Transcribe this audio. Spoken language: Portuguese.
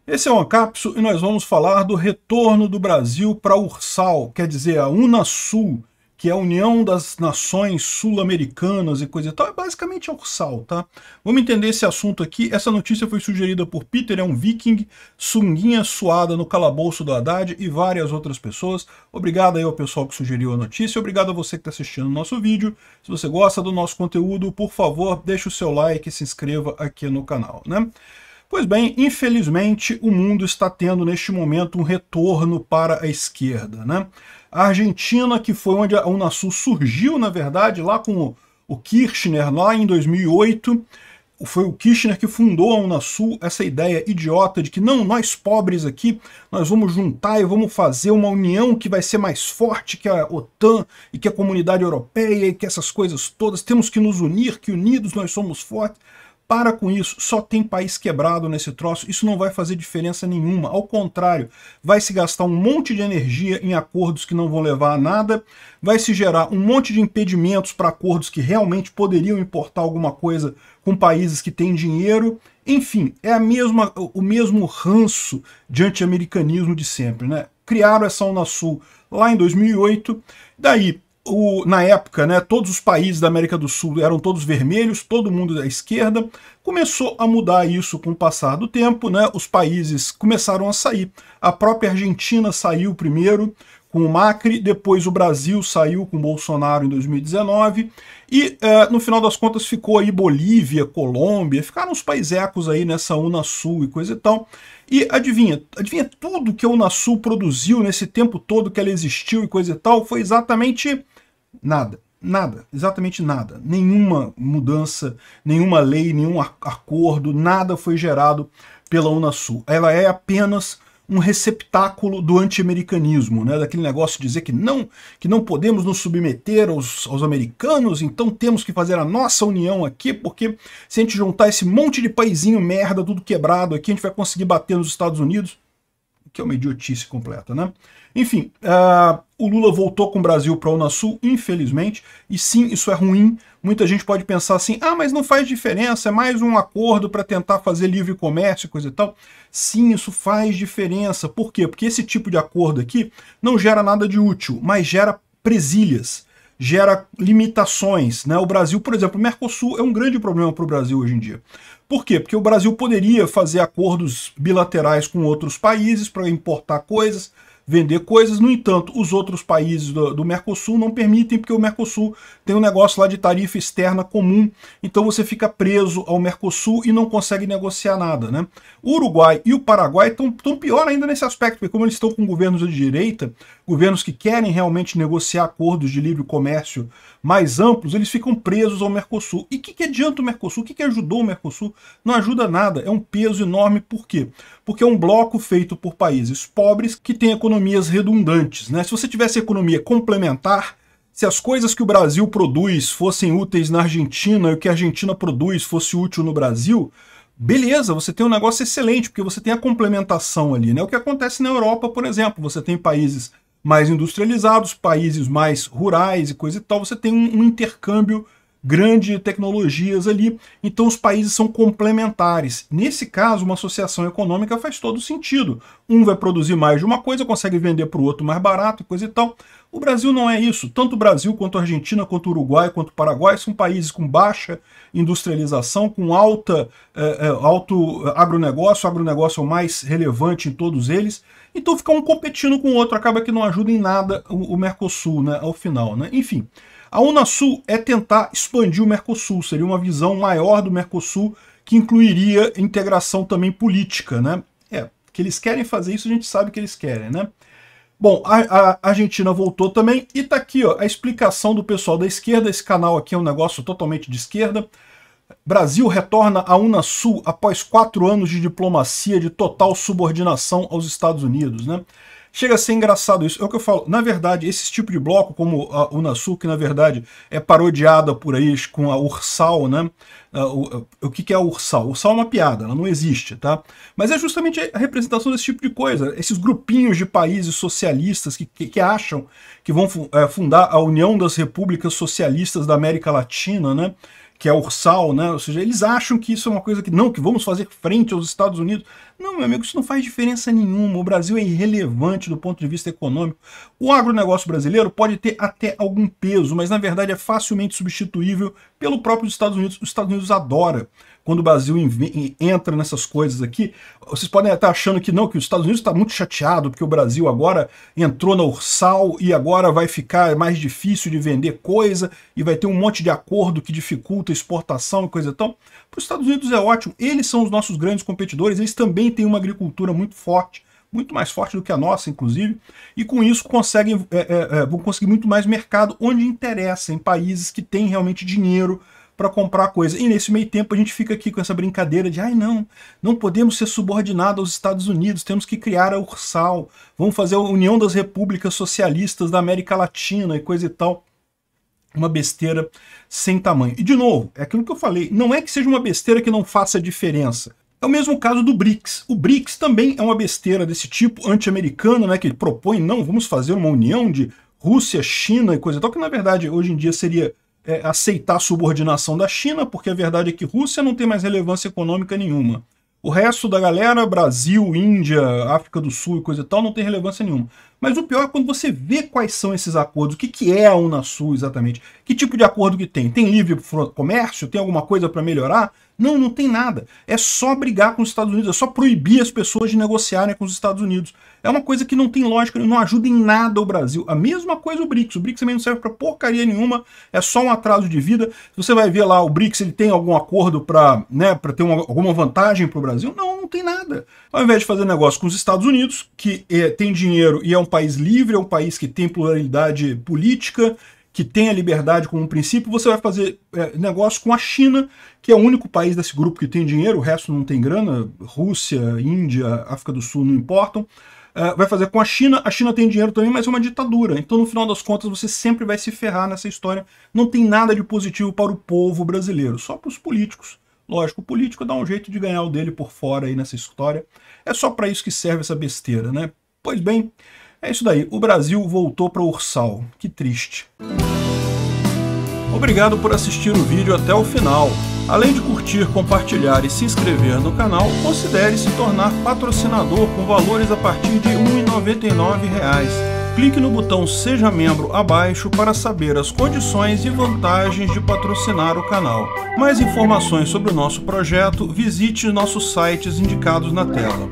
Esse é o Ancapso e nós vamos falar do retorno do Brasil para a URSAL, quer dizer, a Unasul, que é a União das Nações Sul-Americanas e coisa e tal. É basicamente a URSAL, tá? Vamos entender esse assunto aqui. Essa notícia foi sugerida por Peter, é um viking, sunguinha suada no calabouço do Haddad e várias outras pessoas. Obrigado aí ao pessoal que sugeriu a notícia, obrigado a você que está assistindo o nosso vídeo. Se você gosta do nosso conteúdo, por favor, deixe o seu like e se inscreva aqui no canal, né? Pois bem, infelizmente o mundo está tendo neste momento um retorno para a esquerda, né? A Argentina, que foi onde a Unasul surgiu, na verdade, lá com o Kirchner, lá em 2008, foi o Kirchner que fundou a Unasul, essa ideia idiota de que não, nós pobres aqui, nós vamos juntar e vamos fazer uma união que vai ser mais forte que a OTAN e que a comunidade europeia e que essas coisas todas, temos que nos unir, que unidos nós somos fortes. Para com isso, só tem país quebrado nesse troço, isso não vai fazer diferença nenhuma, ao contrário, vai se gastar um monte de energia em acordos que não vão levar a nada, vai se gerar um monte de impedimentos para acordos que realmente poderiam importar alguma coisa com países que têm dinheiro, enfim, é o mesmo ranço de anti-americanismo de sempre, né? Criaram essa Unasul lá em 2008, daí na época, né, todos os países da América do Sul eram todos vermelhos, todo mundo da esquerda. Começou a mudar isso com o passar do tempo, né, os países começaram a sair. A própria Argentina saiu primeiro com o Macri, depois o Brasil saiu com o Bolsonaro em 2019, e no final das contas ficou aí Bolívia, Colômbia, ficaram os paisecos aí nessa Unasul e coisa e tal. E adivinha tudo que a Unasul produziu nesse tempo todo que ela existiu e coisa e tal, foi exatamente nada, exatamente nada. Nenhuma mudança, nenhuma lei, nenhum acordo, nada foi gerado pela Unasul. Ela é apenas um receptáculo do anti-americanismo, né? Daquele negócio de dizer que não podemos nos submeter aos americanos, então temos que fazer a nossa união aqui, porque se a gente juntar esse monte de paizinho merda, tudo quebrado aqui, a gente vai conseguir bater nos Estados Unidos, que é uma idiotice completa, né? Enfim, o Lula voltou com o Brasil para a Unasul, infelizmente, e sim, isso é ruim. Muita gente pode pensar assim, mas não faz diferença, é mais um acordo para tentar fazer livre comércio, coisa e tal. Sim, isso faz diferença. Por quê? Porque esse tipo de acordo aqui não gera nada de útil, mas gera presilhas, gera limitações, né? O Brasil, por exemplo, o Mercosul é um grande problema para o Brasil hoje em dia. Por quê? Porque o Brasil poderia fazer acordos bilaterais com outros países para importar coisas, vender coisas, no entanto, os outros países do Mercosul não permitem, porque o Mercosul tem um negócio lá de tarifa externa comum, então você fica preso ao Mercosul e não consegue negociar nada, né? O Uruguai e o Paraguai estão pior ainda nesse aspecto, porque como eles estão com governos de direita, governos que querem realmente negociar acordos de livre comércio mais amplos, eles ficam presos ao Mercosul. E o que adianta o Mercosul? O que ajudou o Mercosul? Não ajuda nada, é um peso enorme. Por quê? Porque é um bloco feito por países pobres que têm economias redundantes, né? Se você tivesse economia complementar, se as coisas que o Brasil produz fossem úteis na Argentina e o que a Argentina produz fosse útil no Brasil, beleza, você tem um negócio excelente, porque você tem a complementação ali, né? O que acontece na Europa, por exemplo, você tem países mais industrializados, países mais rurais e coisa e tal, você tem um intercâmbio grande de tecnologias ali, então os países são complementares. Nesse caso, uma associação econômica faz todo sentido. Um vai produzir mais de uma coisa, consegue vender para o outro mais barato e coisa e tal. O Brasil não é isso. Tanto o Brasil, quanto a Argentina, quanto o Uruguai, quanto o Paraguai são países com baixa industrialização, com alto agronegócio. O agronegócio é o mais relevante em todos eles. Então fica um competindo com o outro, acaba que não ajuda em nada o Mercosul, né, ao final, né? Enfim, a Unasul é tentar expandir o Mercosul, seria uma visão maior do Mercosul que incluiria integração também política, né? Que eles querem fazer isso, a gente sabe que eles querem, né? Bom, a Argentina voltou também, e tá aqui ó, a explicação do pessoal da esquerda. Esse canal aqui é um negócio totalmente de esquerda. Brasil retorna à Unasul após 4 anos de diplomacia de total subordinação aos Estados Unidos, né? Chega a ser engraçado isso. É o que eu falo. Na verdade, esse tipo de bloco, como a Unasul, que na verdade é parodiada por aí com a URSAL, né? O que é a URSAL? URSAL é uma piada, ela não existe, tá? Mas é justamente a representação desse tipo de coisa. Esses grupinhos de países socialistas que acham que vão fundar a União das Repúblicas Socialistas da América Latina, né? Que é a URSAL, né? Ou seja, eles acham que isso é uma coisa que vamos fazer frente aos Estados Unidos. Não, meu amigo, isso não faz diferença nenhuma. O Brasil é irrelevante do ponto de vista econômico. O agronegócio brasileiro pode ter até algum peso, mas na verdade é facilmente substituível pelo próprio Estados Unidos. Os Estados Unidos adora quando o Brasil entra nessas coisas aqui. Vocês podem estar achando que não, que os Estados Unidos está muito chateado porque o Brasil agora entrou na Ursal e agora vai ficar mais difícil de vender coisa e vai ter um monte de acordo que dificulta a exportação e coisa e tal. Para os Estados Unidos é ótimo, eles são os nossos grandes competidores, eles também têm uma agricultura muito forte, muito mais forte do que a nossa, inclusive, e com isso vão conseguir muito mais mercado onde interessa, em países que têm realmente dinheiro para comprar coisa. E nesse meio tempo a gente fica aqui com essa brincadeira de ai não podemos ser subordinados aos Estados Unidos, temos que criar a Ursal, vamos fazer a União das Repúblicas Socialistas da América Latina e coisa e tal. Uma besteira sem tamanho. E de novo, é aquilo que eu falei, não é que seja uma besteira que não faça diferença. É o mesmo caso do BRICS. O BRICS também é uma besteira desse tipo anti-americana, né, que ele propõe, não, vamos fazer uma união de Rússia, China e coisa e tal, que na verdade hoje em dia seria aceitar a subordinação da China, porque a verdade é que Rússia não tem mais relevância econômica nenhuma. O resto da galera, Brasil, Índia, África do Sul e coisa e tal, não tem relevância nenhuma. Mas o pior é quando você vê quais são esses acordos, o que é a Unasul exatamente, que tipo de acordo que tem? Tem livre comércio? Tem alguma coisa para melhorar? Não, não tem nada. É só brigar com os Estados Unidos, é só proibir as pessoas de negociarem com os Estados Unidos. É uma coisa que não tem lógica, não ajuda em nada o Brasil. A mesma coisa o BRICS. O BRICS também não serve para porcaria nenhuma, é só um atraso de vida. Você vai ver lá, o BRICS ele tem algum acordo para ter alguma vantagem para o Brasil? Não, não tem nada. Ao invés de fazer negócio com os Estados Unidos, que tem dinheiro e é um país livre, é um país que tem pluralidade política, que tem a liberdade como um princípio, você vai fazer negócio com a China, que é o único país desse grupo que tem dinheiro, o resto não tem grana, Rússia, Índia, África do Sul não importam. Vai fazer com a China tem dinheiro também, mas é uma ditadura. Então, no final das contas, você sempre vai se ferrar nessa história. Não tem nada de positivo para o povo brasileiro, só para os políticos. Lógico, o político dá um jeito de ganhar o dele por fora aí nessa história. É só para isso que serve essa besteira, né? Pois bem, é isso daí. O Brasil voltou para o Ursal. Que triste. Obrigado por assistir o vídeo até o final. Além de curtir, compartilhar e se inscrever no canal, considere se tornar patrocinador com valores a partir de R$ 1,99. Clique no botão Seja Membro abaixo para saber as condições e vantagens de patrocinar o canal. Mais informações sobre o nosso projeto, visite nossos sites indicados na tela.